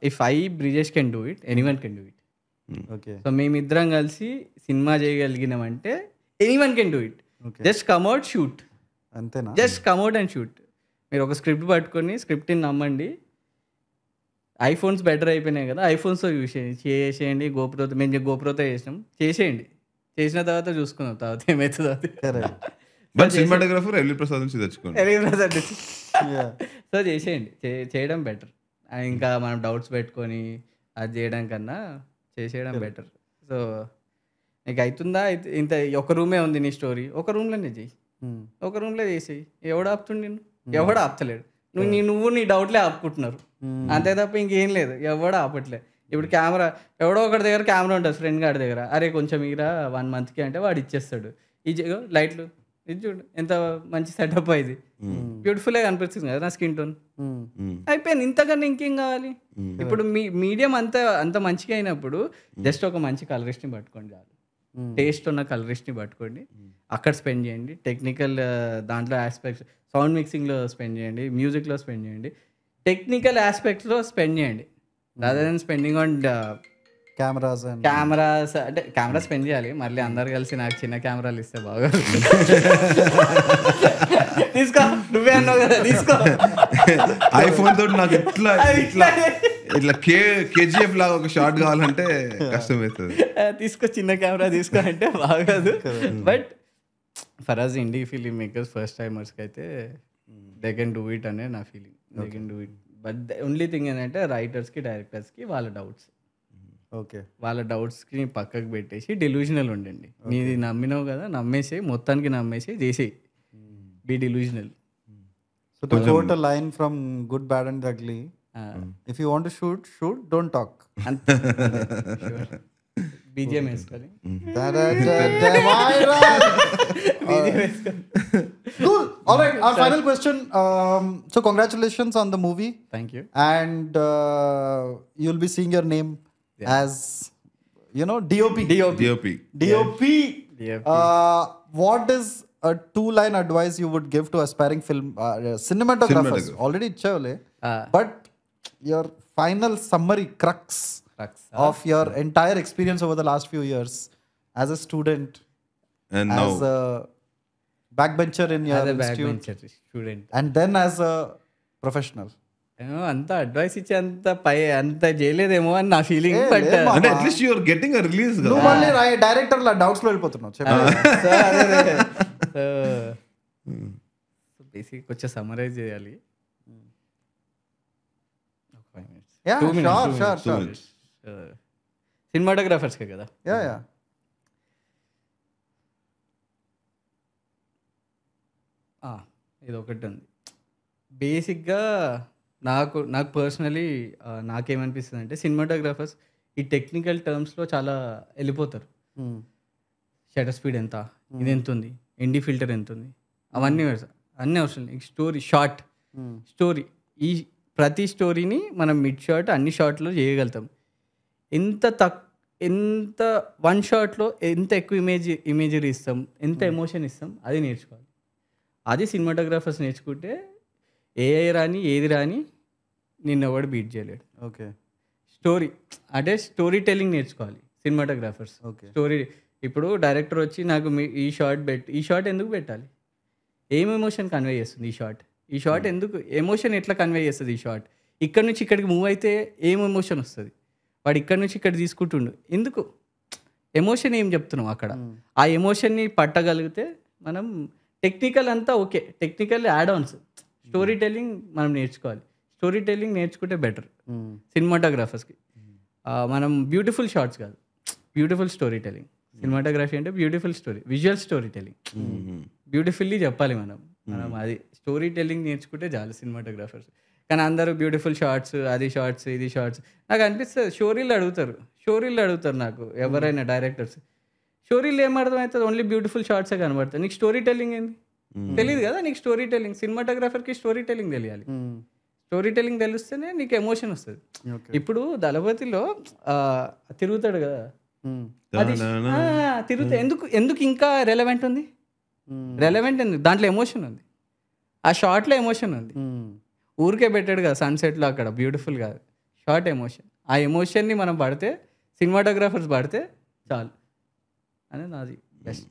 If I Brijesh can do it, anyone can do it. Okay. So మేమిద్దరం కలిసి సినిమా చేయగలిగినామంటే anyone can do it. Okay. Just come at shoot, అంతేనా? Just come at and shoot. మీరు ఒక script పట్టుకొని స్క్రిప్ట్ని నమ్మండి. ఐఫోన్స్ బెటర్ అయిపోయినాయి కదా, ఐఫోన్స్తో యూస్ చేసేయండి. గోప్రోతో మేము గోప్రోతో చేసేయండి. చేసిన తర్వాత చూసుకుందాం తర్వాత ఏమవుతుందో అది. Correct. But cinematographer LV Prasad నుంచి తెచ్చుకోండి. Yeah. సో చేసేయండి, చేయడం బెటర్. ఇంకా మనం డౌట్స్ పెట్టుకొని అది చేయడం కన్నా చేసేయడం బెటర్. సో నీకు అవుతుందా, ఇంత ఒక రూమే ఉంది నీ స్టోరీ, ఒక రూమ్లోనే చెయ్యి, ఒక రూమ్లో చేసేయి. ఎవడు ఆపుతుండి నిన్ను? ఎవడు ఆపుతలేడు. నువ్వు నీ డౌట్లే ఆపుకుంటున్నారు అంతే తప్ప ఇంకేం లేదు. ఎవడు ఆపట్లే. ఇప్పుడు కెమెరా ఎవడో ఒకటి దగ్గర కెమెరా ఉంటుంది ఫ్రెండ్ గారి దగ్గర, అరే కొంచెం ఇరా 1 monthకి అంటే వాడు ఇచ్చేస్తాడు. లైట్లు ఇది చూడు ఎంత మంచి సెటప్ ఇది, బ్యూటిఫుల్గా కనిపిస్తుంది కదా నా స్కిన్ టోన్, అయిపోయింది. ఇంతకన్నా ఇంకేం కావాలి? ఇప్పుడు మీడియం అంత మంచిగా అయినప్పుడు జస్ట్ ఒక మంచి కలరిస్ట్ని పట్టుకోండి చాలు. టేస్ట్ ఉన్న కలరిస్ట్ని పట్టుకోండి, అక్కడ స్పెండ్ చేయండి. టెక్నికల్ దాంట్లో ఆస్పెక్ట్స్, సౌండ్ మిక్సింగ్లో స్పెండ్ చేయండి, మ్యూజిక్లో స్పెండ్ చేయండి, టెక్నికల్ ఆస్పెక్ట్స్లో స్పెండ్ చేయండి. Rather than spending on cameras అంటే కెమెరా స్పెండ్ చేయాలి. మళ్ళీ అందరు కలిసి నాకు చిన్న కెమెరాలు ఇస్తే బాగా తీసుకో, నువ్వే అన్నావు కదా తీసుకో. ఐఫోన్ తోటి నాకు ఇట్లా కేజీఎఫ్ లాగా ఒక షాట్ కావాలంటే కష్టమవుతుంది. తీసుకో చిన్న కెమెరా తీసుకో అంటే బాగాదు. But for us indie filmmakers, first టైమర్స్కి అయితే దే కెన్ డూ ఇట్ అనే నా feeling. They can do it. But the only thing ఏంటంటే రైటర్స్కి, డైరెక్టర్స్కి వాళ్ళ డౌట్స్, ఓకే, వాళ్ళ డౌట్స్కి పక్కకు పెట్టేసి డెల్యూజనల్ ఉండండి. నీది నమ్మినావు కదా, నమ్మేసి మొత్తానికి నమ్మేసి చేసేయి. Be delusional. So to quote a line from Good, Bad and the Ugly, if you want to shoot, don't talk. BGM వేసుకొని Cool. All right, our final question. So congratulations on the movie. Thank you. And you'll be seeing your name as, DOP. What is a 2-line advice you would give to aspiring film cinematographers? Already ichhavale, but your final summary crux of your entire experience over the last few years as a student And as now a backbencher in your institute student and then as a professional. అంత advice ఇచ్చి అంత చేయలేదేమో అని నా feeling. But అంటే at least you are getting a release కదా. నువ్వు మళ్ళీ డైరెక్టర్ లా డౌట్స్ లో వెళ్ళిపోతున్నావు. బేసిక్ కొంచెం సమరైజ్ చేయాలి. Yeah, sure. సినిమాటోగ్రాఫర్స్కే కదా. Yeah. ఇది ఒకటి ఉంది బేసిక్గా. నాకు పర్సనలీ నాకేమనిపిస్తుంది అంటే సినిమాటోగ్రాఫర్స్ ఈ టెక్నికల్ టర్మ్స్లో చాలా వెళ్ళిపోతారు. షటర్ స్పీడ్ ఎంత, ఇది ఎంత ఉంది, ఎన్డీ ఫిల్టర్ ఎంత ఉంది, అవన్నీ అవసరం లేదు. స్టోరీ ఈ ప్రతి స్టోరీని మనం మిడ్ షాట్ అన్ని షాట్లో చేయగలుగుతాం. ఎంత 1 షాట్లో ఎంత ఎక్కువ ఇమేజరీ ఇస్తాం, ఎంత ఎమోషన్ ఇస్తాం, అది నేర్చుకోవాలి. అది సినిమాటోగ్రాఫర్స్ నేర్చుకుంటే ఏఐ రాని ఏది రాని నిన్ను ఎవడు బీట్ చేయలేడు. ఓకే. స్టోరీ టెల్లింగ్ నేర్చుకోవాలి సినిమాటోగ్రాఫర్స్. స్టోరీ ఇప్పుడు డైరెక్టర్ వచ్చి నాకు ఈ షాట్ ఎందుకు పెట్టాలి, ఏం ఎమోషన్ కన్వే చేస్తుంది ఈ షాట్ ఎందుకు, ఎమోషన్ ఎట్లా కన్వే చేస్తుంది ఈ షాట్, ఇక్కడ నుంచి ఇక్కడికి మూవ్ అయితే ఏం ఎమోషన్ వస్తుంది, వాడు ఇక్కడ నుంచి ఇక్కడ తీసుకుంటుండు ఎందుకు, ఎమోషన్ ఏం చెప్తున్నాం అక్కడ, ఆ ఎమోషన్ని పట్టగలిగితే మనం టెక్నికల్ అంతా okay. Technical add Ann's, story telling మనం నేర్చుకోవాలి. స్టోరీ టెల్లింగ్ నేర్చుకుంటే బెటర్ సినిమాటోగ్రాఫర్స్కి. మనం బ్యూటిఫుల్ షార్ట్స్ కాదు, బ్యూటిఫుల్ స్టోరీ టెల్లింగ్. సినిమాటోగ్రఫీ అంటే beautiful story, visual story telling, beautifully చెప్పాలి మనం. అది స్టోరీ టెల్లింగ్ నేర్చుకుంటే చాలు సినిమాటోగ్రాఫర్స్. కానీ అందరూ బ్యూటిఫుల్ షార్ట్స్, అది షార్ట్స్, ఇది షార్ట్స్. నాకు అనిపిస్తుంది షోరీలు అడుగుతారు నాకు ఎవరైనా డైరెక్టర్స్. స్టోరీలు ఏం అర్థమవుతుంది, ఓన్లీ బ్యూటిఫుల్ షార్ట్సే కనబడతాయి. నీకు స్టోరీ టెల్లింగ్ ఏంది తెలియదు కదా. నీకు స్టోరీ టెల్లింగ్, సినిమాటోగ్రాఫర్కి స్టోరీ టెల్లింగ్ తెలియాలి. స్టోరీ టెల్లింగ్ తెలిస్తేనే నీకు ఎమోషన్ వస్తుంది. ఇప్పుడు దళపతిలో తిరుగుతాడు కదా, అది తిరుగుతా ఎందుకు ఇంకా రెలవెంట్ ఉంది, దాంట్లో ఎమోషన్ ఉంది, ఆ షార్ట్లో ఎమోషన్ ఉంది. ఊరికే పెట్టాడు కదా సన్సెట్లో అక్కడ బ్యూటిఫుల్గా. Short emotion. ఆ ఎమోషన్ని మనం పడితే సినిమాటోగ్రాఫర్స్ పడితే చాలు అని నాది బెస్ట్.